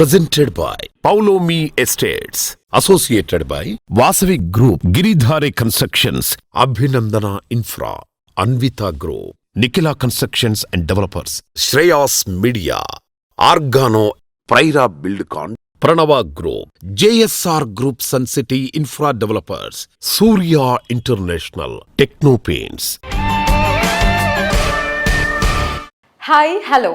presented by Paulomi Estates, associated by Vasavi Group, Giridhare Constructions, Abhinandana Infra, Anvita Group, Nikhila Constructions and Developers, Shreyas Media, Argano, Praira Buildcon, Pranava Group, JSR Group, Sun City Infra Developers, Surya International, Techno Paints. Hi hello,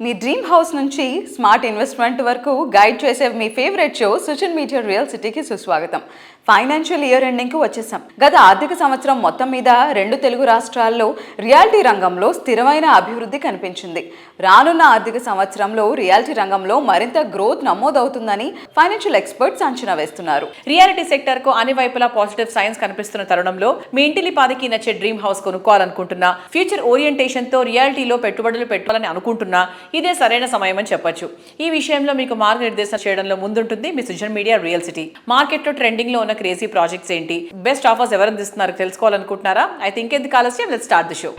మీ dream house నుంచి smart investment వరకు guide చేసే మీ favourite show Sujan media real సిటీకి సుస్వాగతం. Financial year ఎండింగ్కి వచ్చేసాం. గత ఆర్థిక సంవత్సరం మొత్తం మీద 2 తెలుగు రాష్ట్రాల్లో రియాలిటీ రంగంలో స్థిరమైన అభివృద్ధి కనిపించింది. రానున్న ఆర్థిక సంవత్సరంలో రియాలిటీ రంగంలో మరింత గ్రోత్ నమోదవుతుందని ఫైనాన్షియల్ ఎక్స్పర్ట్స్ అంచనా వేస్తున్నారు. రియాలిటీ సెక్టర్ కు అన్ని వైపులా పాజిటివ్ సైన్స్ కనిపిస్తున్న తరుణంలో మీ ఇంటిలి పాదికి నచ్చే డ్రీమ్ హౌస్ కొనుక్కోవాలనుకుంటున్నా, ఫ్యూచర్ ఓరియంటేషన్ తో రియాలిటీలో పెట్టుబడులు పెట్టాలని అనుకుంటున్నా, ఇదే సరైన సమయం అని చెప్పొచ్చు. ఈ విషయంలో మీకు మార్గనిర్దేశం చేయడంలో ముందుంటుంది మీ Sujan media real city. Market లో ట్రెండింగ్ లో ఉన్న క్రేజీ ప్రాజెక్ట్స్ ఏంటి, బెస్ట్ ఆఫర్స్ ఎవరు అందిస్తున్నారు తెలుసుకోవాలనుకుంటున్నారా? అయితే ఇంకెందుకు ఆలస్యం, let's start the show.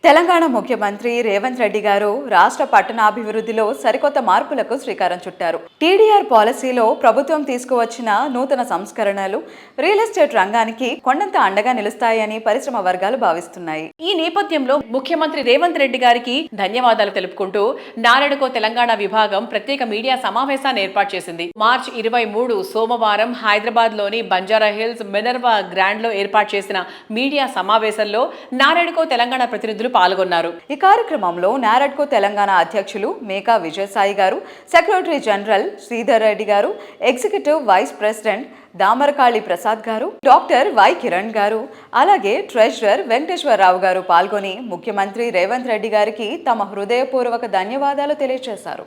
Telangana ముఖ్యమంత్రి రేవంత్ రెడ్డి గారు రాష్ట్ర పట్టణాభివృద్ధిలో సరికొత్త మార్పులకు శ్రీకారం చుట్టారు. టీడీఆర్ పాలసీలో ప్రభుత్వం తీసుకువచ్చిన నూతన సంస్కరణలు రియల్ ఎస్టేట్ రంగానికి కొండంత అండగా నిలుస్తాయని పరిశ్రమ వర్గాలు భావిస్తున్నాయి. ఈ నేపథ్యంలో ముఖ్యమంత్రి రేవంత్ రెడ్డి గారికి ధన్యవాదాలు తెలుపుకుంటూ నారాయణకో తెలంగాణ విభాగం ప్రత్యేక మీడియా సమావేశాన్ని ఏర్పాటు చేసింది. మార్చి 23 సోమవారం హైదరాబాద్ లోని బంజారా హిల్స్ మినర్వా గ్రాండ్ లో ఏర్పాటు చేసిన మీడియా సమావేశంలో నారాయణకో తెలంగాణ ప్రతినిధులు పాల్గొన్నారు. ఈ కార్యక్రమంలో నారాయణకో తెలంగాణ అధ్యక్షులు మేకా విజయసాయి గారు, సెక్రటరీ జనరల్ శ్రీధర్ రెడ్డి గారు, ఎగ్జిక్యూటివ్ వైస్ ప్రెసిడెంట్ దామరకాళి ప్రసాద్ గారు, డాక్టర్ వై కిరణ్ గారు, అలాగే ట్రెజరర్ వెంకటేశ్వరరావు గారు పాల్గొని ముఖ్యమంత్రి రేవంత్ రెడ్డి గారికి తమ హృదయపూర్వక ధన్యవాదాలు తెలియజేశారు.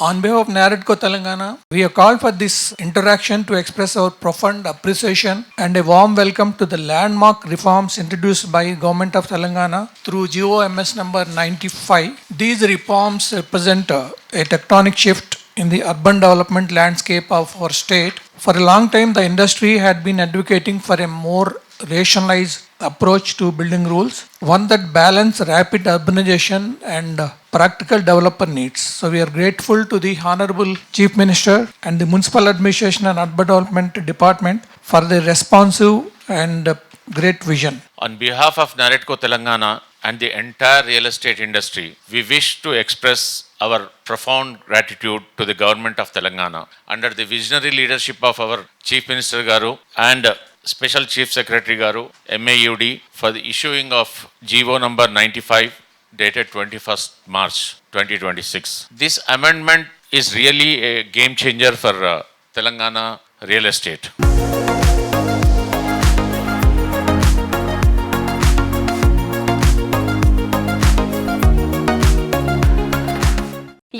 On behalf of NAREDCO Telangana, we have called for this interaction to express our profound appreciation and a warm welcome to the landmark reforms introduced by Government of Telangana through GOMS number 95. These reforms represent a tectonic shift in the urban development landscape of our state. For a long time, the industry had been advocating for a more rationalized approach to building rules, one that balance rapid urbanization and practical developer needs. So we are grateful to the Honorable Chief Minister and the Municipal Administration and Urban Development Department for their responsive and great vision. On behalf of NAREDCO Telangana and the entire real estate industry, we wish to express our profound gratitude to the Government of Telangana under the visionary leadership of our Chief Minister Garu and Special Chief Secretary Garu, MAUD, for the issuing of GO number 95 dated 21st March 2026. This amendment is really a game changer for Telangana real estate.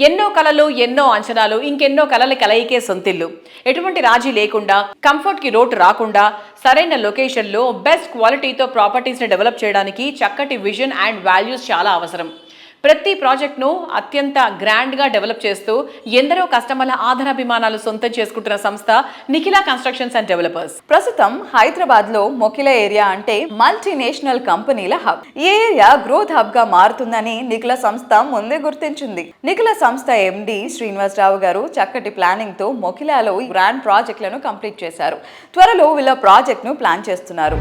ఎన్నో కలలు, ఎన్నో అంచనాలు, ఇంకెన్నో కలల కలయికే సొంతిల్లు. ఎటువంటి రాజీ లేకుండా, comfort కి లోటు రాకుండా, సరైన లొకేషన్లో బెస్ట్ క్వాలిటీతో ప్రాపర్టీస్ ని డెవలప్ చేయడానికి చక్కటి విజన్ అండ్ వాల్యూస్ చాలా అవసరం. ప్రతి ప్రాజెక్ట్ను అత్యంత గ్రాండ్గా డెవలప్ చేస్తూ ఎందరో కస్టమర్ల ఆధారాభిమానాలు సొంతం చేసుకుంటున్న సంస్థ నిఖిలా కన్స్ట్రక్షన్స్ అండ్ డెవలపర్స్. ప్రస్తుతం హైదరాబాద్ లో మొకిలా ఏరియా అంటే మల్టీనేషనల్ కంపెనీల హబ్. ఈ ఏరియా గ్రోత్ హబ్ గా మారుతుందని నిఖిలా సంస్థ ముందే గుర్తించింది. నిఖిలా సంస్థ ఎండి శ్రీనివాసరావు గారు చక్కటి ప్లానింగ్ తో మొకిలాలో గ్రాండ్ ప్రాజెక్టులను కంప్లీట్ చేశారు. త్వరలో వీళ్ళ ప్రాజెక్ట్ ను ప్లాన్ చేస్తున్నారు.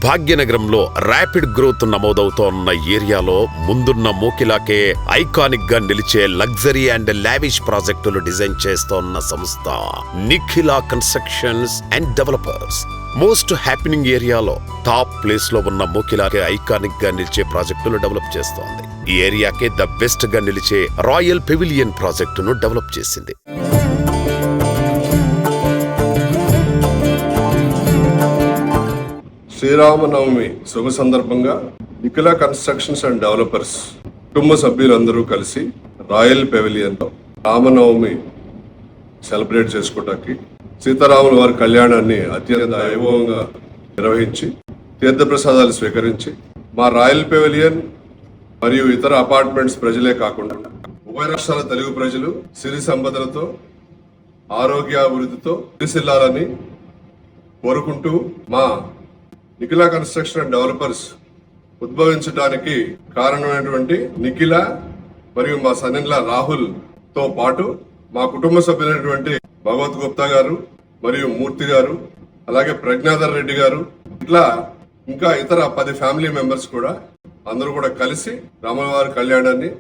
భాగ్యనగరంలో ర్యాపిడ్ గ్రోత్ నమోదవుతోన్న ఏరియాలో ముందున్న మోకిలాకే ఐకానిక్ గా నిలిచే లగ్జరీ అండ్ లావిష్ ప్రాజెక్టులు డిజైన్ చేస్తోన్న సంస్థ Nikhila constructions and developers. Most happening ఏరియాలో టాప్ ప్లేస్ లో ఉన్న మోకిలాకే ఐకానిక్ గా నిలిచే ప్రాజెక్టులు డెవలప్ చేస్తోంది. ఈ ఏరియాకే ద బెస్ట్ గా నిలిచే రాయల్ పెవిలియన్ ప్రాజెక్టును డెవలప్ చేసింది. శ్రీరామనవమి శుభ సందర్భంగా నిఖిలా కన్స్ట్రక్షన్స్ అండ్ డెవలపర్స్ కుటుంబ సభ్యులందరూ కలిసి రాయల్ పెవిలియన్ లో రామనవమి సెలబ్రేట్ చేసుకోవడానికి సీతారాముల వారి కళ్యాణాన్ని అత్యంత వైభవంగా నిర్వహించి తీర్థప్రసాదాలు స్వీకరించి మా రాయల్ పెవిలియన్ మరియు ఇతర అపార్ట్మెంట్స్ ప్రజలే కాకుండా ఉభయ రాష్ట్రాల తెలుగు ప్రజలు సిరి సంపదలతో ఆరోగ్యాభివృద్ధితో విసిల్లాలని కోరుకుంటూ మా నిఖిల కన్స్ట్రక్షన్ అండ్ డెవలపర్స్ ఉద్భవించడానికి కారణమైనటువంటి నిఖిల మరియు మా సన్నిన్ల రాహుల్ తో పాటు మా కుటుంబ సభ్యులైనటువంటి భగవత్ గుప్తా గారు మరియు మూర్తి గారు అలాగే ప్రజ్ఞాధర్ రెడ్డి గారు ఇట్లా ఇంకా ఇతర 10 ఫ్యామిలీ మెంబర్స్ కూడా అందరూ కూడా కలిసి రాములవారి కళ్యాణాన్ని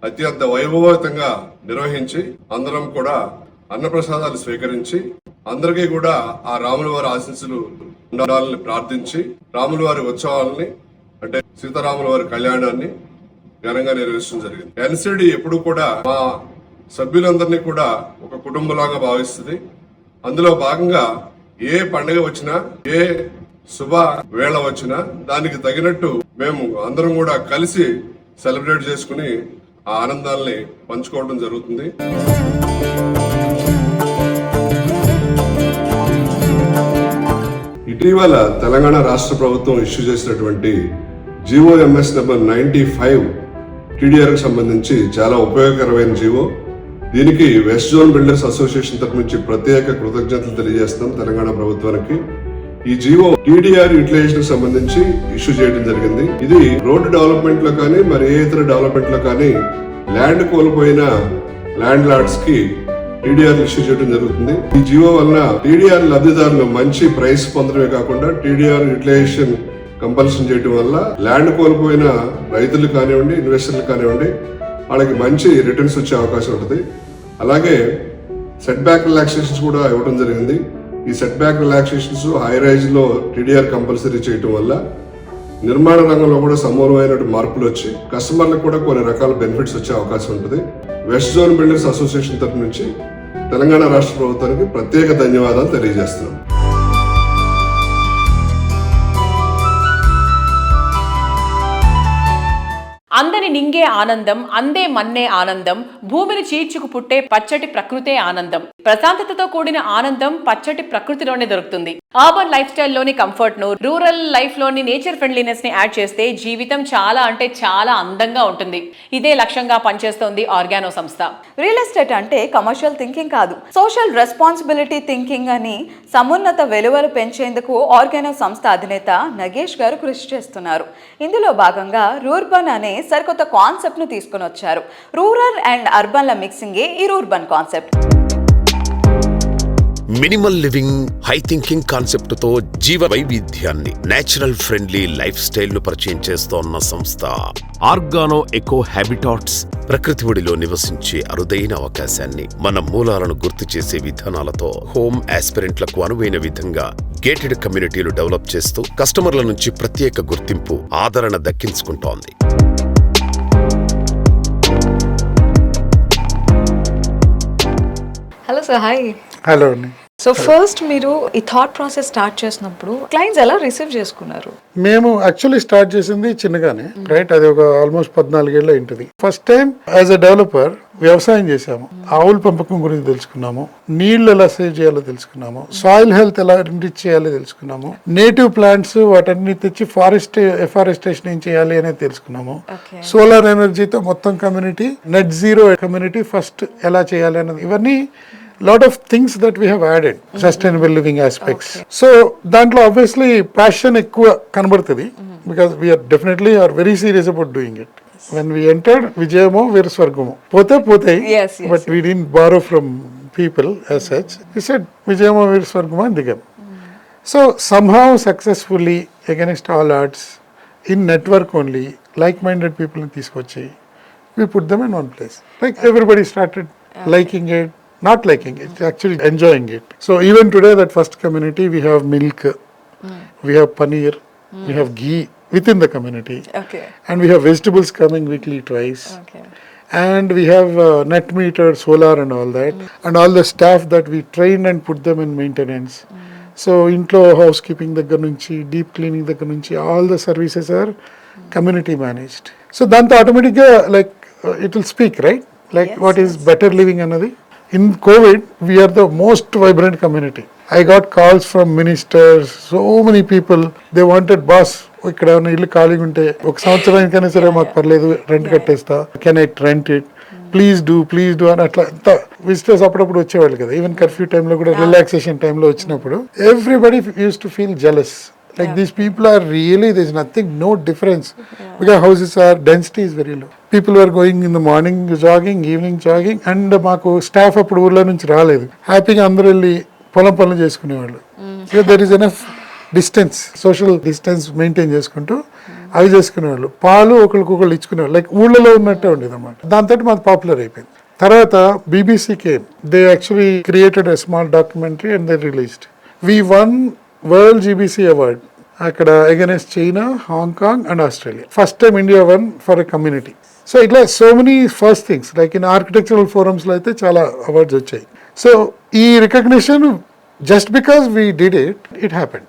అత్యంత వైభవతంగా నిర్వహించి అందరం కూడా అన్నప్రసాదాలు స్వీకరించి అందరికీ కూడా ఆ రాముల వారి ఆశీస్సులు ఉండాలని ప్రార్థించి రాముల వారి ఉత్సవాలని అంటే సీతారాముల వారి కళ్యాణాన్ని ఘనంగా నిర్వహించడం జరిగింది. ఎన్సిడి ఎప్పుడు కూడా మా సభ్యులందరినీ కూడా ఒక కుటుంబంలాగా భావిస్తుంది. అందులో భాగంగా ఏ పండుగ వచ్చినా ఏ శుభ వేళ వచ్చినా దానికి తగినట్టు మేము అందరం కూడా కలిసి సెలబ్రేట్ చేసుకుని ఆ ఆనందాల్ని పంచుకోవడం జరుగుతుంది. ఇటీవల తెలంగాణ రాష్ట్ర ప్రభుత్వం ఇష్యూ చేసినటువంటి GOMS నెంబర్ 95 TDR కు సంబంధించి చాలా ఉపయోగకరమైన జీవో. దీనికి వెస్ట్ జోన్ బిల్డర్స్ అసోసియేషన్ తరఫు నుంచి ప్రత్యేక కృతజ్ఞతలు తెలియజేస్తున్నాం తెలంగాణ ప్రభుత్వానికి. ఈ జీవో TDR యూటిలైజేషన్ సంబంధించి ఇష్యూ చేయడం జరిగింది. ఇది రోడ్డు డెవలప్మెంట్ లో కానీ మరి ఏ ఇతర డెవలప్మెంట్ లో కానీ ల్యాండ్ కోల్పోయిన ల్యాండ్ లార్డ్స్ కి TDR ఇష్యూ చేయడం జరుగుతుంది. ఈ జీవో వలన TDR లబ్ధిదారులు మంచి ప్రైస్ పొందడమే కాకుండా TDR యూటిలైజేషన్ కంపల్షన్ చేయడం వల్ల ల్యాండ్ కోల్పోయిన రైతులు కానివ్వండి ఇన్వెస్టర్లు కానివ్వండి వాళ్ళకి మంచి రిటర్న్స్ వచ్చే అవకాశం ఉంటుంది. అలాగే సెట్ బ్యాక్ రిలాక్సేషన్స్ కూడా ఇవ్వడం జరిగింది. ఈ set back relaxations high rise లో TDR కంపల్సరీ చేయడం వల్ల నిర్మాణ రంగంలో కూడా సమూలమైన మార్పులు వచ్చి కస్టమర్లకు కూడా కొన్ని రకాల బెనిఫిట్స్ వచ్చే అవకాశం ఉంటుంది. వెస్ట్ జోన్ బిల్డర్స్ అసోసియేషన్ తరఫు నుంచి తెలంగాణ రాష్ట్ర ప్రభుత్వానికి ప్రత్యేక ధన్యవాదాలు తెలియజేస్తున్నాం. అందని నింగే ఆనందం, అందే మన్నే ఆనందం, భూమిని చీల్చుకు పుట్టే పచ్చటి ప్రకృతే ఆనందం. ప్రశాంతతతో కూడిన ఆనందం పచ్చటి ప్రకృతిలోనే దొరుకుతుంది. అర్బన్ లైఫ్ స్టైల్ లోని కంఫర్ట్ ను, రూరల్ లైఫ్ లోని నేచర్ ఫ్రెండ్లీనెస్ ని యాడ్ చేస్తే జీవితం చాలా అంటే చాలా అందంగా ఉంటుంది. ఇదే లక్ష్యంగా పనిచేస్తోంది ఆర్గానో సంస్థ. రియల్ ఎస్టేట్ అంటే కమర్షియల్ థింకింగ్ కాదు, సోషల్ రెస్పాన్సిబిలిటీ థింకింగ్ అని సమున్నత విలువలు పెంచేందుకు ఆర్గానో సంస్థ అధినేత నగేష్ గారు కృషి చేస్తున్నారు. ఇందులో భాగంగా రూర్బన్ అనే సరికొత్త కాన్సెప్ట్ ను తీసుకుని వచ్చారు. రూరల్ అండ్ అర్బన్ల మిక్సింగే ఈ rurban concept. Minimal living, high thinking concept తో జీవ వైవిధ్యాన్ని, నేచురల్ ఫ్రెండ్లీ లైఫ్ స్టైల్ ను పరిచయం చేస్తోన్న సంస్థ ఆర్గానో ఎకో హ్యాబిటాట్స్. ప్రకృతి ఒడిలో నివసించే అరుదైన అవకాశాన్ని, మన మూలాలను గుర్తు చేసే విధానాలతో హోమ్ ఆస్పిరెంట్లకు అనువైన విధంగా గేటెడ్ కమ్యూనిటీలు డెవలప్ చేస్తూ కస్టమర్ల నుంచి ప్రత్యేక గుర్తింపు, ఆదరణ దక్కించుకుంటోంది. Hello sir, hi. హలో అండి. సో ఫస్ట్ మీరు ఈ థాట్ ప్రాసెస్ స్టార్ట్ చేసినప్పుడు క్లయింట్స్ ఎలా రిసీవ్ చేసుకున్నారు? మేము యాక్చువల్లీ స్టార్ట్ చేసింది చిన్నగానే, రైట్. అది ఒక ఆల్మోస్ట్ 14 ఏళ్ళ ఇంటిది. First time as a developer వ్యవసాయం చేసాము. ఆవుల పెంపకం గురించి తెలుసుకున్నాము, నీళ్లు ఎలా సేవ్ చేయాలో తెలుసుకున్నాము, సాయిల్ హెల్త్ ఎలా ఎన్రిచ్ చేయాలో తెలుసుకున్నాము, నేటివ్ ప్లాంట్స్ వాటన్ని తెచ్చి ఎఫారెస్టేషన్ ఏం చేయాలి అనేది తెలుసుకున్నాము. సోలార్ ఎనర్జీతో మొత్తం community, net zero community first ఎలా చేయాలి అనేది, ఇవన్నీ lot of things that we have added, sustainable living aspects. So dantlo obviously passion ekkuva kanabadutadi because we are definitely very serious about doing it. When we entered Vijayamo veru Swargamo pothe Yes. But we didn't borrow from people as such. We said Vijayamo veru Swargamo and digam. So somehow successfully against all odds in network only like-minded people ni teeskochi we put them in one place. Like everybody started liking it, not liking it, actually enjoying it. So even today that first community we have milk, we have paneer, we have ghee within the community. Okay. And we have vegetables coming weekly twice. Okay. And we have net meter, solar and all that. And all the staff that we train and put them in maintenance. So intlo housekeeping దగ్గర నుంచి, deep cleaning దగ్గర నుంచి, all the services are community managed. So then automatically like it will speak, right? Like Yes, what is better living another. In COVID, we are the most vibrant community. I got calls from ministers, so many people. They wanted, boss, ఇక్కడ ఉన్న ఇల్లు ఖాళీగా ఉంటే ఒక సంవత్సరానికైనా సరే మాకు పర్లేదు, rent కట్టేస్తా, can I rent it. Please do అని అట్లా ఎంత విజిటర్స్ అప్పుడప్పుడు వచ్చేవాళ్ళు కదా, ఈవెన్ కర్ఫ్యూ టైంలో కూడా రిలాక్సేషన్ టైంలో వచ్చినప్పుడు everybody use to feel jealous. Like these people are really, there's nothing, no difference. Because houses are, density is very low. People were going in the morning jogging, evening jogging, and మాకు staff అప్పుడు ఊర్లో నుంచి రాలేదు, హ్యాపీగా అందరూ వెళ్ళి పొలం పనులు చేసుకునేవాళ్ళు. So there is enough distance, social distance maintain చేసుకుంటూ అవి చేసుకునేవాళ్ళు. పాలు ఒకరికొకళ్ళు ఇచ్చుకునేవాళ్ళు, లైక్ ఊళ్ళలో ఉన్నట్టే ఉండేది అన్నమాట. దాంతో మాది పాపులర్ అయిపోయింది. తర్వాత BBC came, they actually created a small documentary and they released. We won World GBC Award అక్కడ against China, Hong Kong and Australia. First time India one for a community. So ఇట్లా so many first things, like in architectural ఫోరమ్స్లో అయితే చాలా awards వచ్చాయి. So ఈ recognition just because we did it happened.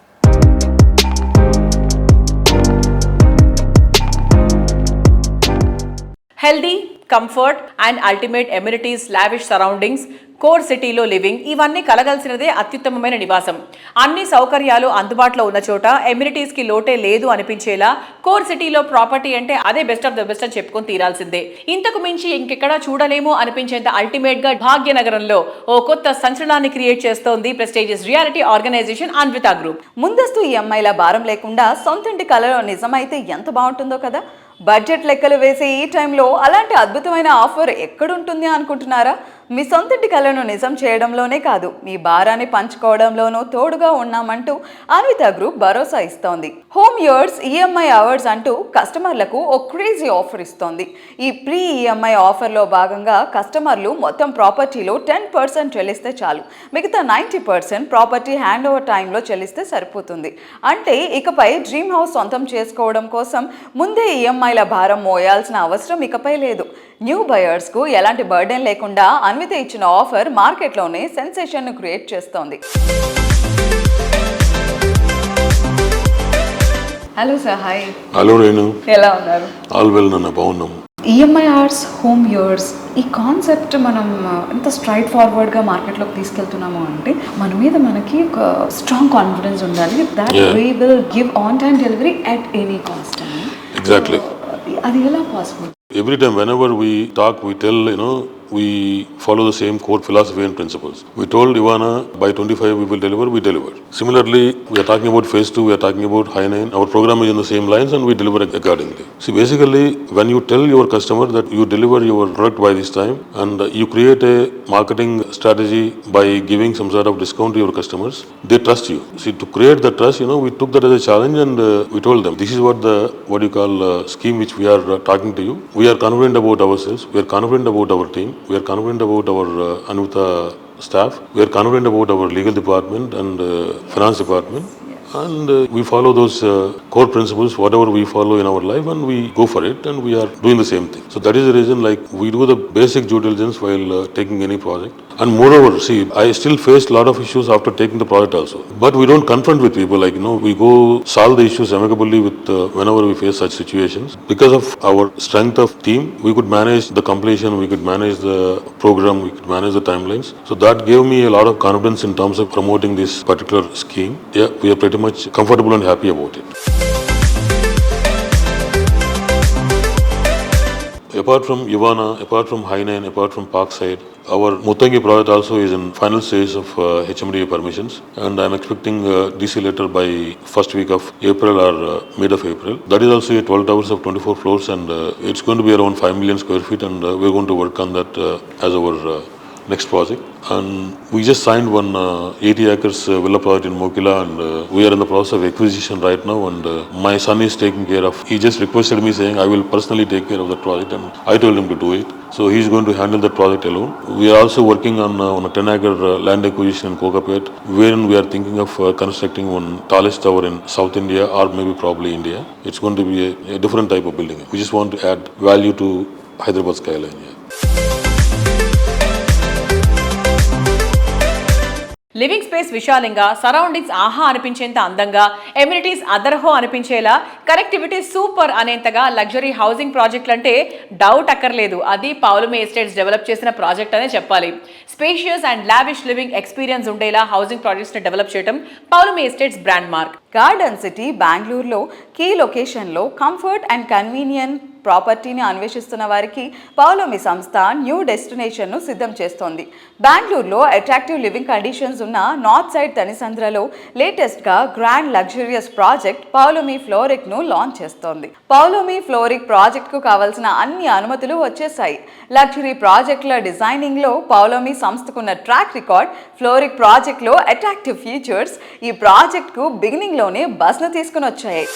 Healthy, comfort and ultimate amenities, lavish surroundings, core సిటీలో living, ఇవన్నీ కలగలిసినదే అత్యుత్తమమైన నివాసం. అన్ని సౌకర్యాలు అందుబాటులో ఉన్న చోట ఎమ్యూనిటీస్ కి లోటే లేదు అనిపించేలా కోర్ సిటీలో ప్రాపర్టీ అంటే అదే బెస్ట్ ఆఫ్ ద బెస్ట్ అని చెప్పుకొని తీరాల్సిందే. ఇంతకు మించి ఇంకెక్కడా చూడలేమో అనిపించేంత అల్టిమేట్ గా భాగ్యనగరంలో ఓ కొత్త సంచలనాన్ని క్రియేట్ చేస్తోంది prestigious realty organization Anvita group. ముందస్తు EMIల భారం లేకుండా సొంతింటి కలలో నిజమైతే ఎంత బాగుంటుందో కదా. బడ్జెట్ లెక్కలు వేసే ఈ టైంలో అలాంటి అద్భుతమైన ఆఫర్ ఎక్కడుంటుంది అనుకుంటున్నారా? మీ సొంతింటి కలను నిజం చేయడంలోనే కాదు, మీ భారాన్ని పంచుకోవడంలోనూ తోడుగా ఉన్నామంటూ అన్విత గ్రూప్ భరోసా ఇస్తోంది. హోమ్ ఇయర్స్ EMI అవార్డ్స్ అంటూ కస్టమర్లకు ఓ క్రేజీ ఆఫర్ ఇస్తోంది. ఈ ప్రీ EMI ఆఫర్లో భాగంగా కస్టమర్లు మొత్తం ప్రాపర్టీలో 10% చెల్లిస్తే చాలు, మిగతా 90% ప్రాపర్టీ హ్యాండ్ ఓవర్ టైంలో చెల్లిస్తే సరిపోతుంది. అంటే ఇకపై డ్రీమ్ హౌస్ సొంతం చేసుకోవడం కోసం ముందే EMIల భారం మోయాల్సిన అవసరం ఇకపై లేదు. న్యూ బయర్స్కు ఎలాంటి బర్డెన్ లేకుండా అన్విత ఇచ్చిన ఆఫర్ మార్కెట్లోనే సెన్సేషన్ను క్రియేట్ చేస్తోంది. Hello sir, hi. Hello Renu, ఎలా ఉన్నారు? ఆల్ వెల్ నాన్న, బాగున్నాము. EMI అవర్స్, హోమ్ ఇయర్స్, ఈ కాన్సెప్ట్ మనం ఎంత స్ట్రైట్ ఫార్వర్డ్గా మార్కెట్లోకి తీసుకెళ్తున్నాము అంటే మన మీద మనకి ఒక స్ట్రాంగ్ కాన్ఫిడెన్స్ ఉండాలి that we will give on time delivery at any cost. Exactly. అది ఎలా possible? Every time, whenever we talk, we tell, we follow the same core philosophy and principles. We told Ivana by 25 we will deliver, we deliver. Similarly, we are talking about phase 2, we are talking about high 9. Our program is in the same lines and we deliver accordingly. See, basically, when you tell your customer that you deliver your product by this time and you create a marketing strategy by giving some sort of discount to your customers, they trust you. See, to create the trust, we took that as a challenge and we told them, this is what you call scheme which we are talking to you. We are confident about ourselves, we are confident about our team, we are confident about our Anvita staff, we are confident about our legal department and finance department, and we follow those core principles, whatever we follow in our life, and we go for it, and we are doing the same thing. So that is the reason, like, we do the basic due diligence while taking any project. And moreover, see, I still face a lot of issues after taking the project also. But we don't confront with people, like, we go solve the issues amicably with whenever we face such situations. Because of our strength of team, we could manage the completion, we could manage the program, we could manage the timelines. So that gave me a lot of confidence in terms of promoting this particular scheme. Yeah, we are pretty much comfortable and happy about it. Apart from Ivana, apart from High 9, apart from Parkside, our Mutangi project also is in final stage of HMDA permissions, and I am expecting DC letter by first week of April or mid of April. That is also a 12 towers of 24 floors, and it's going to be around 5 million square feet, and we're going to work on that as our next project. And we just signed one 80 acres villa project in Mokila, and we are in the process of acquisition right now, and my son is taking care of. He just requested me saying I will personally take care of the project, and I told him to do it. So he's going to handle that project alone. We are also working on a 10-acre land acquisition in Kokapet, wherein we are thinking of constructing one tallest tower in South India, or maybe probably India. It's going to be a different type of building. We just want to add value to Hyderabad skyline. Yeah. Living space విశాలంగా, surroundings ఆహా అనిపించేంత అందంగా, amenities అదర్హో అనిపించేలా, connectivity super అనేంతగా luxury housing ప్రాజెక్టులు అంటే doubt అక్కర్లేదు, అది పౌలమి ఎస్టేట్స్ డెవలప్ చేసిన ప్రాజెక్ట్ అనే చెప్పాలి. Spacious and lavish living experience ఉండేలా హౌసింగ్ ప్రాజెక్ట్స్ ని డెవలప్ చేయడం Poulomi Estates brand mark. Garden city బెంగళూరులో కీ లొకేషన్లో కంఫర్ట్ అండ్ కన్వీనియంట్ ప్రాపర్టీని అన్వేషిస్తున్న వారికి పౌలోమి సంస్థ న్యూ డెస్టినేషన్ను సిద్ధం చేస్తోంది. బెంగళూరులో అట్రాక్టివ్ లివింగ్ కండిషన్స్ ఉన్న నార్త్ సైడ్ తనిసంద్రలో లేటెస్ట్గా గ్రాండ్ లగ్జరియస్ ప్రాజెక్ట్ పౌలోమి ఫ్లోరిక్ను లాంచ్ చేస్తోంది. పౌలోమి ఫ్లోరిక్ ప్రాజెక్ట్కు కావాల్సిన అన్ని అనుమతులు వచ్చేసాయి. లగ్జరీ ప్రాజెక్టుల డిజైనింగ్లో పౌలోమి సంస్థకున్న ట్రాక్ రికార్డ్, ఫ్లోరిక్ ప్రాజెక్ట్లో అట్రాక్టివ్ ఫీచర్స్ ఈ ప్రాజెక్ట్కు బిగినింగ్లోనే బస్ను తీసుకుని వచ్చాయి.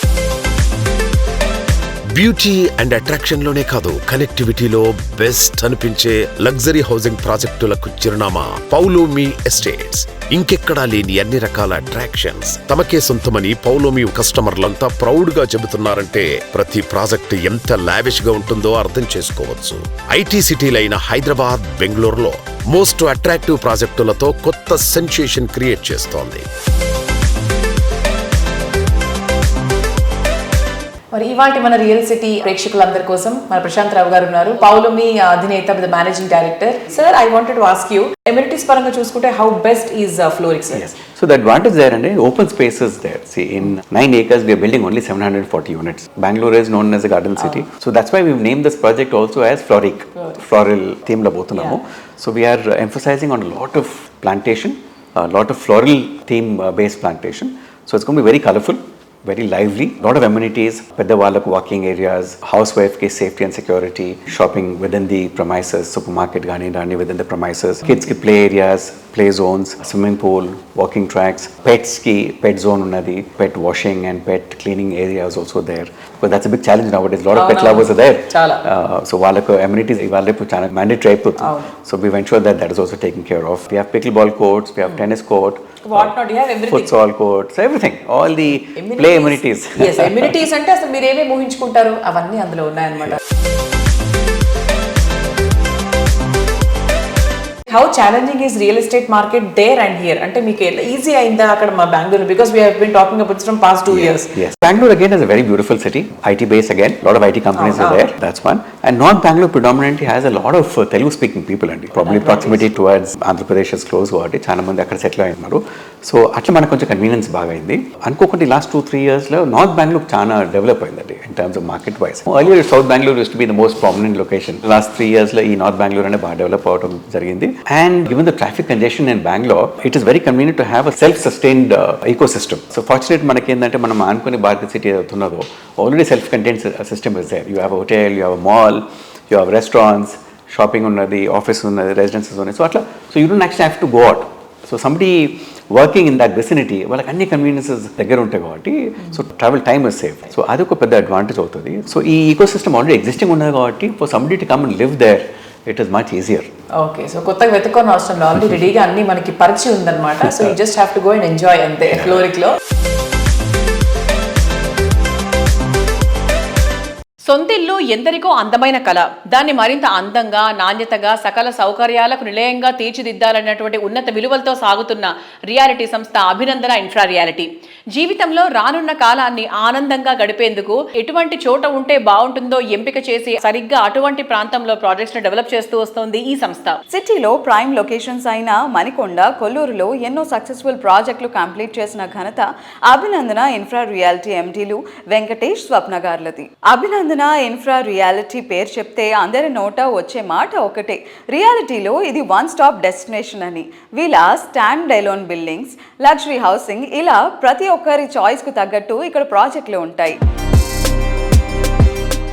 బ్యూటీ అండ్ అట్రాక్షన్ లోనే కాదు, కనెక్టివిటీలో బెస్ట్ అనిపించే లగ్జరీ హౌసింగ్ ప్రాజెక్టులకు చిరునామా పౌలోమి ఎస్టేట్స్. ఇంకెక్కడా లేని అన్ని రకాల అట్రాక్షన్స్ తమకే సొంతమని పౌలోమి కస్టమర్లంతా ప్రౌడ్ గా చెబుతున్నారంటే ప్రతి ప్రాజెక్ట్ ఎంత లావిష్ గా ఉంటుందో అర్థం చేసుకోవచ్చు. ఐటీ సిటీలైన హైదరాబాద్, బెంగళూరులో మోస్ట్ అట్రాక్టివ్ ప్రాజెక్టులతో కొత్త సెన్సేషన్ క్రియేట్ చేస్తోంది. మరి ఇవాటి మన రియల్ సిటీ ప్రేక్షకులందరి కోసం మన ప్రశాంత్ రావు గారు ఉన్నారు, పౌలోమి అధినేత with managing director. Sir, I wanted to ask you, amenities పరంగా చూసుకుంటే how best is fluoric sir? So the advantage there and open spaces there. See, in 9 acres we are building only 740 units. Bangalore is known as a garden city. So that's why we've named this project also as Floric. Floral theme la bothunnamu. So we are emphasizing on a lot of plantation, a lot of floral theme based plantation. So it's going to be very colorful, very lively, lot of amenities, pedda vallaku walking areas, housewife ki safety and security, shopping within the premises, supermarket gaani within the premises, kids ki play areas, play zones, swimming pool, walking tracks, pets ki pet zone unnadi, pet washing and pet cleaning area is also there, because that's a big challenge nowadays. A lot of pet lovers are there. So vallaku amenities ivallapu chana mandatory అయిపోతుంది. So we've ensured that that is also taken care of. We have pickleball courts, we have tennis court, what not, you have everything, futsal courts, everything, all the play amenities. Yes, amenities అంటే అసలు మీరు ఏమేమి ఊహించుకుంటారు అవన్నీ అందులో ఉన్నాయన్నమాట. How challenging is real estate market there and here? అంటే మీకు easy అయిందా అక్కడ మా Bengaluru? Because we have been talking about this from past 2 years. Yes. Bangalore again is a very beautiful city. IT base again. A lot of IT companies are there. That's one. And North Bangalore predominantly has a lot of Telugu speaking people and probably proximity towards Andhra Pradesh is close కాబట్టి చాలా మంది అక్కడ settle అయినారు. So అట్లా మనకు కొంచెం convenience బాగా అయింది. అనుకోకుండా లాస్ట్ 2-3 years లో నార్త్ బెంగళూరు చాలా డెవలప్ అయిందండి in terms of market wise. Earlier south Bengaluru used to be the most prominent location. Last 3 years లో ఈ నార్త్ బెంగళూరు అనేది బాగా డెవలప్ అవడం జరిగింది. And given the traffic congestion in Bangalore, it is very convenient to have a self-sustained ecosystem. So fortunate manaki endante manam ankoni Bharati city edunnado already self-contained system is there. You have a hotel, you have a mall, you have restaurants, shopping unnadi, office unnadi, residences unnadi. So atla, so you don't actually have to go out. So somebody working in that vicinity, వాళ్ళకి అన్ని conveniences దగ్గర ఉంటాయి కాబట్టి so travel time is save. So అది ఒక పెద్ద advantage అవుతుంది. So ఈ ఈకోసిస్టమ్ ఆల్రెడీ ఎగ్జిస్టింగ్ ఉన్నది కాబట్టి for somebody to come and live there it is much easier. Okay, so కొత్తగా వెతుక్కొని అవసరం లేదు, ఆల్రెడీ రెడీగా అన్ని మనకి పరిచయం ఉందన్నమాట. So you just have to go and enjoy అంతే ఫ్లోరిక్ లో. సొంతిల్లు ఎందరికో అందమైన కళ. దాన్ని మరింత అందంగా, నాణ్యతగా, సకల సౌకర్యాలకు నిలయంగా తీర్చిదిద్దాలన్నటువంటి ఉన్నత విలువలతో సాగుతున్న రియాలిటీ సంస్థ అభినందన ఇన్ఫ్రా రియాలిటీ. జీవితంలో రానున్న కాలాన్ని ఆనందంగా గడిపేందుకు ఎటువంటి చోట ఉంటే బాగుంటుందో ఎంపిక చేసి సరిగ్గా అటువంటి ప్రాంతంలో ప్రాజెక్ట్స్ ను డెవలప్ చేస్తూ వస్తోంది ఈ సంస్థ. సిటీలో ప్రైమ్ లొకేషన్స్ అయిన మణికొండ, కొల్లూరులో ఎన్నో సక్సెస్ఫుల్ ప్రాజెక్టులు కంప్లీట్ చేసిన ఘనత అభినందన ఇన్ఫ్రా రియాలిటీ ఎండీలు వెంకటేష్, స్వప్న గార్లది. అభినందన ఇన్ఫ్రా రియాలిటీ పేరు చెప్తే అందరి నోట వచ్చే మాట ఒకటే, రియాలిటీలో ఇది వన్ స్టాప్ డెస్టినేషన్ అని. Vilas, stand alone buildings, luxury housing, ఇలా ప్రతి ఒక్కరి చాయిస్ కు తగ్గట్టు ఇక్కడ ప్రాజెక్టులు ఉంటాయి.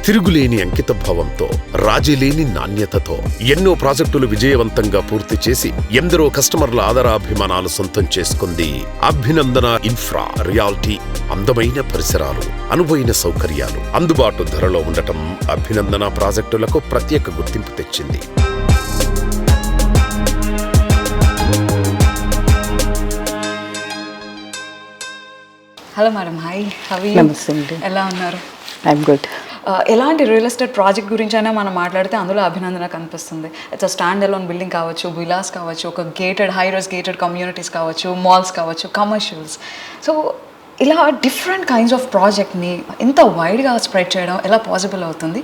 తిరుగులేని అంకిత భావంతో, రాజీలేని నాణ్యతతో ఎన్నో ప్రాజెక్టులు విజయవంతంగా పూర్తి చేసి ఎందరో కస్టమర్ల ఆదరాభిమానాలు సొంతం చేసుకుంది అభినందన ఇన్ఫ్రా రియాలిటీ. అందమైన పరిసరాలు, అనువైన సౌకర్యాలు, అందుబాటు ధరలో ఉండటం అభినందన ప్రాజెక్టులకు ప్రత్యేక గుర్తింపు తెచ్చింది. హలో మేడం, హాయ్, నమస్తే అండి. ఎలా ఉన్నారు? I'm good. ఎలాంటి రియల్ ఎస్టేట్ ప్రాజెక్ట్ గురించి అయినా మనం మాట్లాడితే అందులో అభినందన కనిపిస్తుంది. ఇట్స్ స్టాండ్ అలోన్ బిల్డింగ్ కావచ్చు, విలాస్ కావచ్చు, ఒక గేటెడ్ హైరైజ్ గేటెడ్ కమ్యూనిటీస్ కావచ్చు, మాల్స్ కావచ్చు, కమర్షియల్స్. సో ఇలా డిఫరెంట్ కైండ్స్ ఆఫ్ ప్రాజెక్ట్ని ఇంత వైడ్గా స్ప్రెడ్ చేయడం ఎలా పాసిబుల్ అవుతుంది?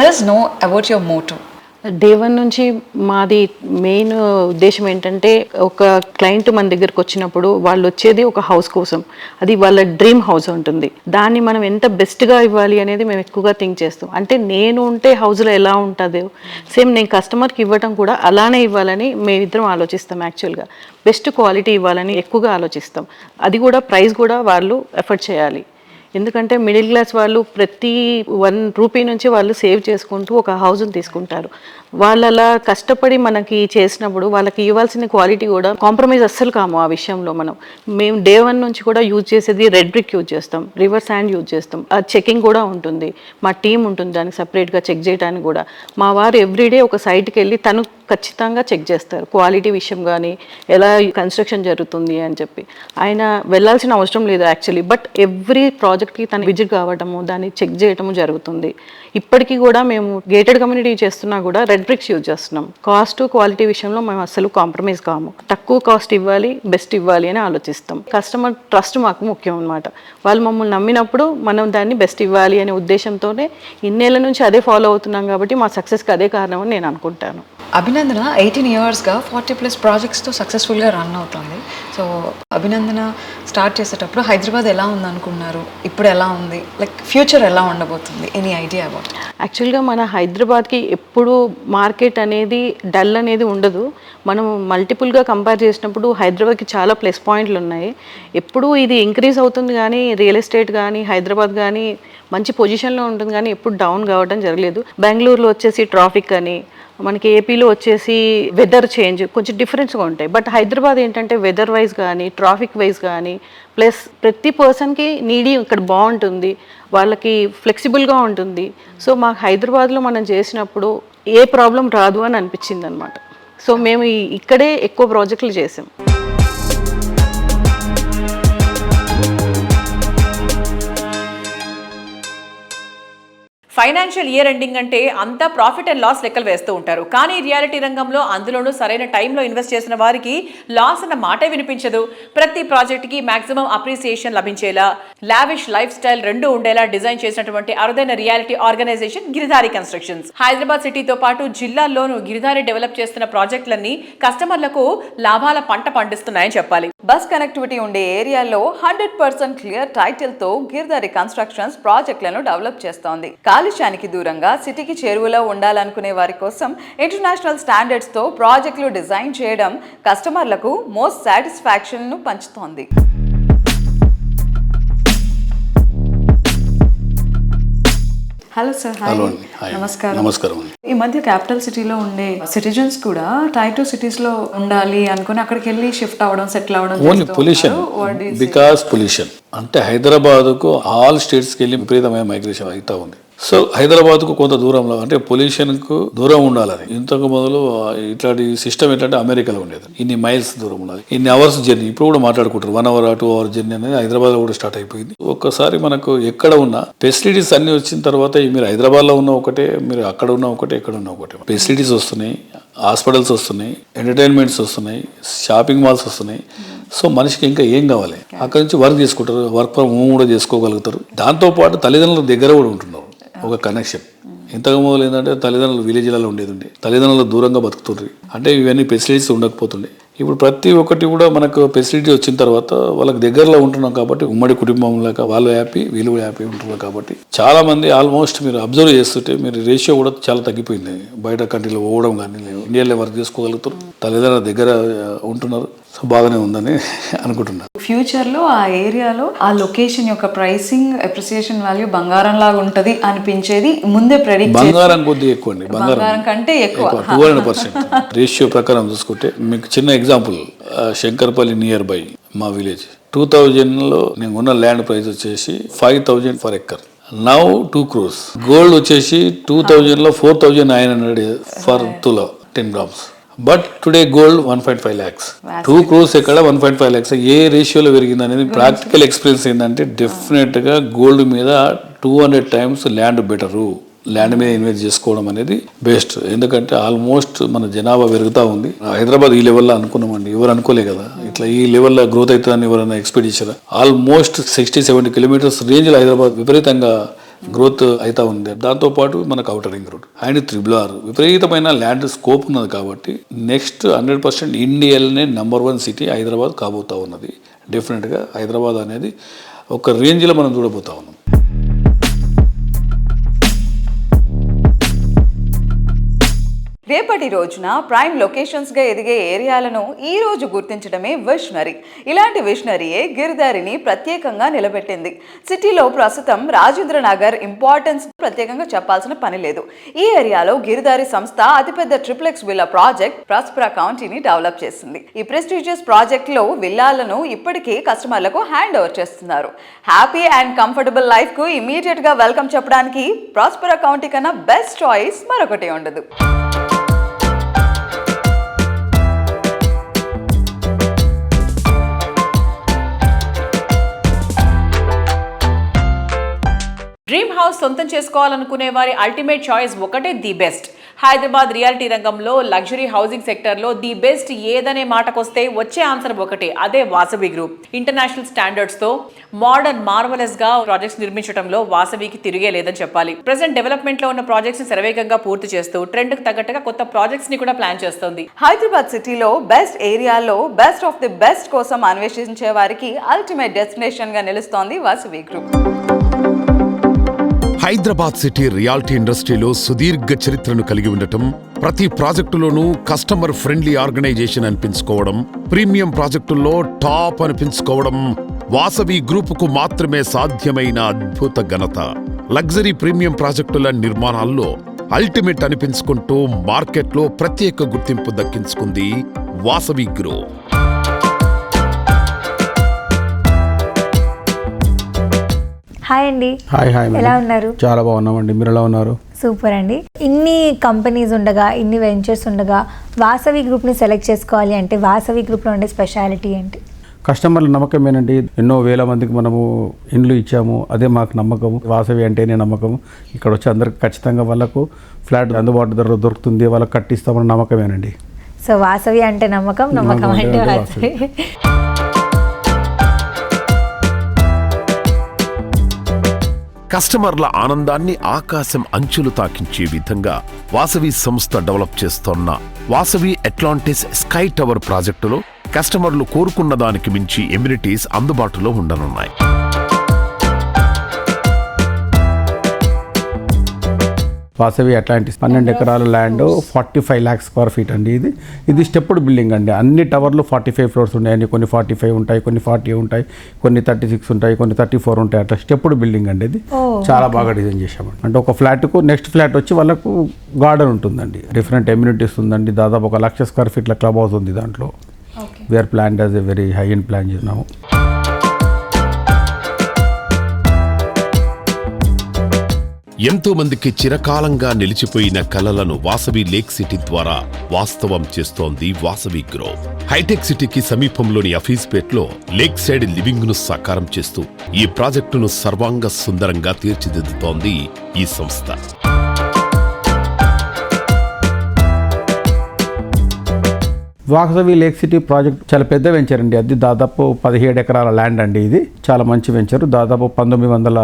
Let's know about your Moto. Day one నుంచి మాది మెయిన్ ఉద్దేశం ఏంటంటే, ఒక క్లయింట్ మన దగ్గరకు వచ్చినప్పుడు వాళ్ళు వచ్చేది ఒక హౌస్ కోసం, అది వాళ్ళ డ్రీమ్ హౌస్ ఉంటుంది. దాన్ని మనం ఎంత బెస్ట్గా ఇవ్వాలి అనేది మేము ఎక్కువగా థింక్ చేస్తాం. అంటే నేను ఉంటే హౌస్లో ఎలా ఉంటుందో సేమ్ నేను కస్టమర్కి ఇవ్వటం కూడా అలానే ఇవ్వాలని మేమిద్దరం ఆలోచిస్తాం. యాక్చువల్గా బెస్ట్ క్వాలిటీ ఇవ్వాలని ఎక్కువగా ఆలోచిస్తాం. అది కూడా ప్రైస్ కూడా వాళ్ళు ఎఫర్ట్ చేయాలి. ఎందుకంటే మిడిల్ క్లాస్ వాళ్ళు ప్రతి ₹1 నుంచి వాళ్ళు సేవ్ చేసుకుంటూ ఒక హౌస్ని తీసుకుంటారు. వాళ్ళు అలా కష్టపడి మనకి చేసినప్పుడు వాళ్ళకి ఇవ్వాల్సిన క్వాలిటీ కూడా కాంప్రమైజ్ అస్సలు కాము. ఆ విషయంలో మేము డే 1 నుంచి కూడా యూజ్ చేసేది రెడ్ బ్రిక్ యూజ్ చేస్తాం, రివర్ శాండ్ యూజ్ చేస్తాం. ఆ చెకింగ్ కూడా ఉంటుంది, మా టీం ఉంటుంది దానికి సపరేట్గా చెక్ చేయడానికి కూడా. మా వారు ఎవ్రీడే ఒక సైట్కి వెళ్ళి తను ఖచ్చితంగా చెక్ చేస్తారు క్వాలిటీ విషయం కానీ, ఎలా కన్స్ట్రక్షన్ జరుగుతుంది అని చెప్పి. ఆయన వెళ్ళాల్సిన అవసరం లేదు యాక్చువల్లీ, బట్ ఎవ్రీ ప్రాజెక్ట్కి తను విజిట్ కావడము, దాన్ని చెక్ చేయడము జరుగుతుంది. ఇప్పటికీ కూడా మేము గేటెడ్ కమ్యూనిటీ చేస్తున్నా కూడా రెడ్ బ్రిక్స్ యూజ్ చేస్తున్నాం. కాస్ట్ క్వాలిటీ విషయంలో మేము అస్సలు కాంప్రమైజ్ కాము. తక్కువ కాస్ట్ ఇవ్వాలి, బెస్ట్ ఇవ్వాలి అని ఆలోచిస్తాం. కస్టమర్ ట్రస్ట్ మాకు ముఖ్యం అన్నమాట. వాళ్ళు మమ్మల్ని నమ్మినప్పుడు మనం దాన్ని బెస్ట్ ఇవ్వాలి అనే ఉద్దేశంతోనే ఇన్నేళ్ల నుంచి అదే ఫాలో అవుతున్నాం కాబట్టి మా సక్సెస్కి అదే కారణం అని నేను అనుకుంటాను. అభినందన 18 yearsగా 40+ ప్రాజెక్ట్స్తో సక్సెస్ఫుల్గా రన్ అవుతుంది. సో అభినందన స్టార్ట్ చేసేటప్పుడు హైదరాబాద్ ఎలా ఉంది అనుకున్నారు, ఇప్పుడు ఎలా ఉంది, లైక్ ఫ్యూచర్ ఎలా ఉండబోతుంది, ఎనీ ఐడియా అబౌట్? యాక్చువల్గా మన హైదరాబాద్కి ఎప్పుడు మార్కెట్ అనేది డల్ అనేది ఉండదు. మనం మల్టిపుల్గా కంపేర్ చేసినప్పుడు హైదరాబాద్కి చాలా ప్లస్ పాయింట్లు ఉన్నాయి. ఎప్పుడూ ఇది ఇంక్రీజ్ అవుతుంది కానీ రియల్ ఎస్టేట్ కానీ హైదరాబాద్ కానీ మంచి పొజిషన్లో ఉంటుంది కానీ ఎప్పుడు డౌన్ కావడం జరగలేదు. బెంగళూరులో వచ్చేసి ట్రాఫిక్ అని, మనకి ఏపీలో వచ్చేసి వెదర్ చేంజ్ కొంచెం డిఫరెన్స్గా ఉంటాయి. బట్ హైదరాబాద్ ఏంటంటే వెదర్ వైజ్ కానీ ట్రాఫిక్ వైజ్ కానీ ప్లస్ ప్రతి పర్సన్కి నీడీ ఇక్కడ బాగుంటుంది, వాళ్ళకి ఫ్లెక్సిబుల్గా ఉంటుంది. సో మాకు హైదరాబాద్లో మనం చేసినప్పుడు ఏ ప్రాబ్లం రాదు అని అనిపించింది అనమాట. సో మేము ఇక్కడే ఎక్కువ ప్రాజెక్టులు చేసాం. ఫైనాన్షియల్ ఇయర్ ఎండింగ్ అంటే అంతా ప్రాఫిట్ అండ్ లాస్ లెక్కలు వేస్తూ ఉంటారు. కానీ రియాలిటీ రంగంలో అందులోనూ సరైన టైంలో ఇన్వెస్ట్ చేసిన వారికి లాస్ అన్న మాటే వినిపించదు. ప్రతి ప్రాజెక్ట్కి మాక్సిమం అప్రిసియేషన్ లభించేలా, లావిష్ లైఫ్ స్టైల్ రెండు ఉండేలా డిజైన్ చేసినటువంటి అరుదైన realty organization Giridhari Constructions. Hyderabad సిటీతో పాటు జిల్లాల్లోనూ గిరిధారి డెవలప్ చేస్తున్న ప్రాజెక్టులన్నీ కస్టమర్లకు లాభాల పంట పండిస్తున్నాయని చెప్పాలి. బస్ కనెక్టివిటీ ఉండే ఏరియాలో 100% క్లియర్ టైటిల్తో గిరిధారి కన్స్ట్రక్షన్స్ ప్రాజెక్టులను డెవలప్ చేస్తోంది. కాలుష్యానికి దూరంగా సిటీకి చేరువలో ఉండాలనుకునే వారి కోసం ఇంటర్నేషనల్ స్టాండర్డ్స్తో ప్రాజెక్టులు డిజైన్ చేయడం కస్టమర్లకు మోస్ట్ సాటిస్ఫాక్షన్ను పంచుతోంది. Hello sir. హలో అండి. నమస్కారం. నమస్కారం. ఈ మధ్య క్యాపిటల్ సిటీలో ఉండే సిటిజన్స్ కూడా టైర్ 2 సిటీస్ లో ఉండాలి అనుకుని అక్కడికి వెళ్ళి షిఫ్ట్ అవ్వడం, సెటిల్ అవ్వడం. ఓన్లీ పొల్యూషన్, బికాస్ పొల్యూషన్ అంటే హైదరాబాద్కు ఆల్ స్టేట్స్కి వెళ్ళి విపరీతమైన మైగ్రేషన్ అవుతా ఉంది. సో హైదరాబాద్కు కొంత దూరంలో అంటే పొల్యూషన్కు దూరం ఉండాలని. ఇంతకు మొదలు ఇట్లాంటి సిస్టమ్ ఏంటంటే అమెరికాలో ఉండేది, ఇన్ని మైల్స్ దూరం ఉండాలి, ఇన్ని అవర్స్ జర్నీ. ఇప్పుడు కూడా మాట్లాడుకుంటారు 1 hour 2 hour జర్నీ అనేది హైదరాబాద్లో కూడా స్టార్ట్ అయిపోయింది. ఒక్కసారి మనకు ఎక్కడ ఉన్నా ఫెసిలిటీస్ అన్ని వచ్చిన తర్వాత మీరు హైదరాబాద్లో ఉన్న ఒకటే, మీరు అక్కడ ఉన్న ఒకటే, ఎక్కడ ఉన్న ఒకటే. ఫెసిలిటీస్ వస్తున్నాయి, హాస్పిటల్స్ వస్తున్నాయి, ఎంటర్టైన్మెంట్స్ వస్తున్నాయి, షాపింగ్ మాల్స్ వస్తున్నాయి. సో మనిషికి ఇంకా ఏం కావాలి? అక్కడ నుంచి వర్క్ చేసుకుంటారు, వర్క్ ఫ్రమ్ హోమ్ కూడా చేసుకోగలుగుతారు. దాంతోపాటు తల్లిదండ్రుల దగ్గర కూడా ఉంటున్నారు, ఒక కనెక్షన్. ఇంతకు మొదలు ఏంటంటే తల్లిదండ్రులు విలేజ్లలో ఉండేది, తల్లిదండ్రులు దూరంగా బతుకుతుండ్రి అంటే ఇవన్నీ ఫెసిలిటీస్ ఉండకపోతుండే. ఇప్పుడు ప్రతి ఒక్కటి కూడా మనకు ఫెసిలిటీ వచ్చిన తర్వాత వాళ్ళకి దగ్గరలో ఉంటున్నాం కాబట్టి ఉమ్మడి కుటుంబం లేక వాళ్ళు హ్యాపీ, వీళ్ళు హ్యాపీ ఉంటున్నారు కాబట్టి చాలా మంది ఆల్మోస్ట్ మీరు అబ్జర్వ్ చేస్తుంటే మీరు రేషియో కూడా చాలా తగ్గిపోయింది. బయట కంట్రీలో పోవడం కానీ ఇండియాలో వర్క్ చేసుకోగలుగుతారు, తల్లిదండ్రుల దగ్గర ఉంటున్నారు. సో బాగానే ఉందని అనుకుంటున్నాను. ఫ్యూచర్లో ఆ ఏరియాలో ఆ లొకేషన్ యొక్క ప్రైసింగ్, అప్రిసియేషన్ వాల్యూ బంగారం లాగా ఉంటది అనిపించేది ముందే ప్రెడిక్ట్. బంగారం కొద్దిగా ఎక్కువ అండి, బంగారం కంటే ఎక్కువ 200% రేషియో ప్రకారం చూసుకుంటే. మీకు చిన్న ఎగ్జాంపుల్, శంకర్పల్లి నియర్ బై మా విలేజ్ 2000లో నేను ఉన్న ల్యాండ్ ప్రైస్ వచ్చేసి 5000 per acre. Now 2 crores. Gold వచ్చేసి 2000లో 4900 ఫర్ తులా 10 grams. But today gold 1.5 lakhs. 2 crores ఎక్కడ 1.5 lakhs. ఏ రేషియోలో పెరిగింది అనేది ప్రాక్టికల్ ఎక్స్పీరియన్స్ ఏంటంటే డెఫినెట్గా గోల్డ్ మీద 200 times ల్యాండ్ బెటరు. ల్యాండ్ మీద ఇన్వెస్ట్ చేసుకోవడం అనేది బెస్ట్. ఎందుకంటే ఆల్మోస్ట్ మన జనాభా పెరుగుతూ ఉంది. హైదరాబాద్ ఈ లెవెల్లో అనుకున్నామండి, ఎవరు అనుకోలే కదా ఇట్లా ఈ లెవెల్లో గ్రోత్ అవుతుందని ఎవరైనా ఎక్స్పెక్ట్ చేశారా? ఆల్మోస్ట్ 60-70 kilometers రేంజ్లో హైదరాబాద్ విపరీతంగా గ్రోత్ అయితే ఉంది. దాంతోపాటు మనకు outer ring road and RRR విపరీతమైన ల్యాండ్ స్కోప్ ఉన్నది కాబట్టి నెక్స్ట్ 100% ఇండియాలోనే #1 సిటీ హైదరాబాద్ కాబోతా ఉన్నది. డెఫినెట్గా హైదరాబాద్ అనేది ఒక రేంజ్లో మనం చూడబోతా ఉన్నాం. రేపటి రోజున ప్రైమ్ లొకేషన్స్గా ఎదిగే ఏరియాలను ఈ రోజు గుర్తించడమే విషనరీ. ఇలాంటి విషనరీయే గిరిదారిని ప్రత్యేకంగా నిలబెట్టింది. సిటీలో ప్రస్తుతం రాజేంద్ర నగర్ ఇంపార్టెన్స్ ప్రత్యేకంగా చెప్పాల్సిన పని లేదు. ఈ ఏరియాలో గిరిదారి సంస్థ అతిపెద్ద ట్రిప్లెక్స్ విల్లా ప్రాజెక్ట్ ప్రాస్పరా కౌంటీని డెవలప్ చేసింది. ఈ ప్రెస్టీజియస్ ప్రాజెక్ట్ లో విల్లాలను ఇప్పటికే కస్టమర్లకు హ్యాండ్ ఓవర్ చేస్తున్నారు. హ్యాపీ అండ్ కంఫర్టబుల్ లైఫ్ కు ఇమీడియట్ గా వెల్కమ్ చెప్పడానికి ప్రాస్పరా కౌంటీ కన్నా బెస్ట్ చాయిస్ మరొకటి ఉండదు. డ్రీమ్ హౌస్ సొంతం చేసుకోవాలనుకునే వారి అల్టిమేట్ చాయిస్ ఒకటే ది బెస్ట్. హైదరాబాద్ రియాలిటీ రంగంలో లగ్జరీ హౌసింగ్ సెక్టర్లో ది బెస్ట్ ఏదనే మాటకొస్తే వచ్చే ఆన్సర్ ఒకటే, అదే వాసవి గ్రూప్. ఇంటర్నేషనల్ స్టాండర్డ్స్తో మోడర్న్ మార్వలస్గా ప్రాజెక్ట్స్ నిర్మించడంలో వాసవికి తిరిగే లేదని చెప్పాలి. ప్రెసెంట్ డెవలప్మెంట్లో ఉన్న ప్రాజెక్ట్స్ ని శరవేగంగా పూర్తి చేస్తూ ట్రెండ్కి తగ్గట్టుగా కొత్త ప్రాజెక్ట్స్ ని కూడా ప్లాన్ చేస్తోంది. హైదరాబాద్ సిటీలో బెస్ట్ ఏరియాలో బెస్ట్ ఆఫ్ ది బెస్ట్ కోసం అన్వేషించే వారికి అల్టిమేట్ డెస్టినేషన్ గా నిలుస్తోంది Vasavi group. Hyderabad city realty ఇండస్ట్రీలో సుదీర్ఘ చరిత్రను కలిగి ఉండటం, ప్రతి ప్రాజెక్టులోనూ కస్టమర్ ఫ్రెండ్లీ ఆర్గనైజేషన్ అనిపించుకోవడం, ప్రీమియం ప్రాజెక్టుల్లో టాప్ అనిపించుకోవడం వాసవి గ్రూపుకు మాత్రమే సాధ్యమైన అద్భుత ఘనత. లగ్జరీ ప్రీమియం ప్రాజెక్టుల నిర్మాణాల్లో అల్టిమేట్ అనిపించుకుంటూ మార్కెట్లో ప్రత్యేక గుర్తింపు దక్కించుకుంది వాసవి గ్రూప్. హాయ్ అండి. హాయ్ ఎలా ఉన్నారు? చాలా బాగున్నామండి. మీరు ఎలా ఉన్నారు? సూపర్ అండి. ఇన్ని కంపెనీస్ ఉండగా, ఇన్ని వెంచర్స్ ఉండగా వాసవి గ్రూప్ని సెలెక్ట్ చేసుకోవాలి అంటే వాసవి గ్రూప్లో ఉండే స్పెషాలిటీ ఏంటి? కస్టమర్ల నమ్మకమేనండి. ఎన్నో వేల మందికి మనము ఇండ్లు ఇచ్చాము, అదే మాకు నమ్మకం. వాసవి అంటేనే నమ్మకం. ఇక్కడ వచ్చి అందరికి ఖచ్చితంగా వాళ్ళకు ఫ్లాట్ అందుబాటు ధరలో దొరుకుతుంది, వాళ్ళకి కట్టిస్తామన్న నమ్మకమేనండి. సో వాసవి అంటే నమ్మకం, నమ్మకం అంటే వాసవి. కస్టమర్ల ఆనందాన్ని ఆకాశం అంచులు తాకించే విధంగా వాసవి సంస్థ డెవలప్ చేస్తోన్న వాసవి అట్లాంటిస్ స్కై టవర్ ప్రాజెక్టులో కస్టమర్లు కోరుకున్న దానికి మించి ఎమ్యూనిటీస్ అందుబాటులో ఉండనున్నాయి. వాసవి అట్లాంటిస్ 12 ఎకరాల ల్యాండ్, 45 lakhs స్క్వేర్ ఫీట్ అండి. ఇది స్టెప్డ్ బిల్డింగ్ అండి. అన్ని టవర్లు 45 floors ఉన్నాయండి. కొన్ని 45 ఉంటాయి, కొన్ని 40 ఉంటాయి, కొన్ని 36 ఉంటాయి, కొన్ని 34 ఉంటాయి. అట్లా స్టెప్డ్ బిల్డింగ్ అండి. ఇది చాలా బాగా డిజైన్ చేశామండి. అంటే ఒక ఫ్లాట్కు నెక్స్ట్ ఫ్లాట్ వచ్చి వాళ్ళకు గార్డెన్ ఉంటుందండి, డిఫరెంట్ ఎమ్యూనిటీస్ ఉందండి. దాదాపు 1 lakh స్క్వేర్ ఫీట్ల క్లబ్ హౌస్ ఉంది దాంట్లో. We are plan as a very high and plan చేసినాము. ఎంతో మందికి చిరకాలంగా నిలిచిపోయిన కలలను వాసవి లేక్ సిటీ ద్వారా వాస్తవం చేస్తోంది వాసవి గ్రూప్. హైటెక్ సిటీకి సమీపంలోని అఫీస్పేట్లో లేక్ సైడ్ లివింగ్ ను సాకారం చేస్తూ ఈ ప్రాజెక్టును సర్వాంగ సుందరంగా తీర్చిదిద్దుతోంది ఈ సంస్థ. వాసవి లేక్ సిటీ ప్రాజెక్ట్ చాలా పెద్ద వెంచర్ అండి. అది దాదాపు 17 ఎకరాల ల్యాండ్ అండి. ఇది చాలా మంచి వెంచర్. దాదాపు 1900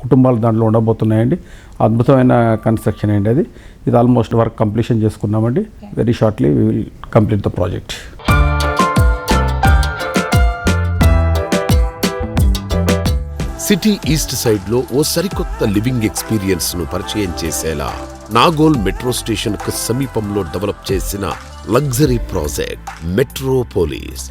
కుటుంబాలు దాంట్లో ఉండబోతున్నాయండి. అద్భుతమైన కన్స్ట్రక్షన్ అండి అది. ఇది ఆల్మోస్ట్ వర్క్ కంప్లీషన్ చేసుకున్నామండి. Very shortly we will complete the project. City east side లో ఓ సరికొత్త లివింగ్ ఎక్స్పీరియన్స్ ను పరిచయం చేసేలా నాగోల్ మెట్రో స్టేషన్ కు సమీపంలో డెవలప్ చేసిన luxury project Metropolis.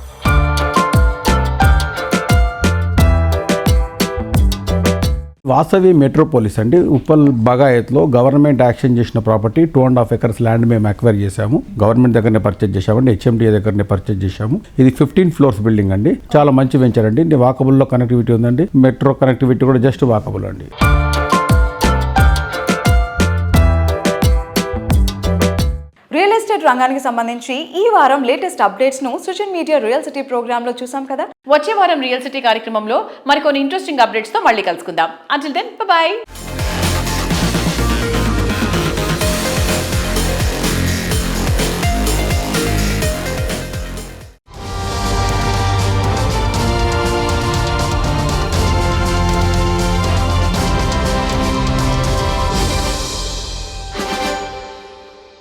Vasavi Metropolis అండి. ఉప్పల్ బగాయత్లో గవర్నమెంట్ యాక్షన్ చేసిన ప్రాపర్టీ 2.5 acres ల్యాండ్ మేము అక్వైర్ చేశాము. గవర్నమెంట్ దగ్గరనే పర్చేజ్ చేశామండి, HMDA దగ్గరనే పర్చేజ్ చేశాము. ఇది 15 floors బిల్డింగ్ అండి. చాలా మంచి వెంచర్ అండి. వాకబుల్లో కనెక్టివిటీ ఉందండి. మెట్రో కనెక్టివిటీ కూడా జస్ట్ వాకబుల్ అండి. రియల్ ఎస్టేట్ రంగానికి సంబంధించి ఈ వారం లేటెస్ట్ అప్డేట్స్ ను social media real city program లో చూసాం కదా. వచ్చే వారం రియల్ సిటీ కార్యక్రమంలో మరికొన్ని ఇంట్రెస్టింగ్ అప్డేట్స్ తో మళ్ళీ కలుసుకుందాం. Until then by.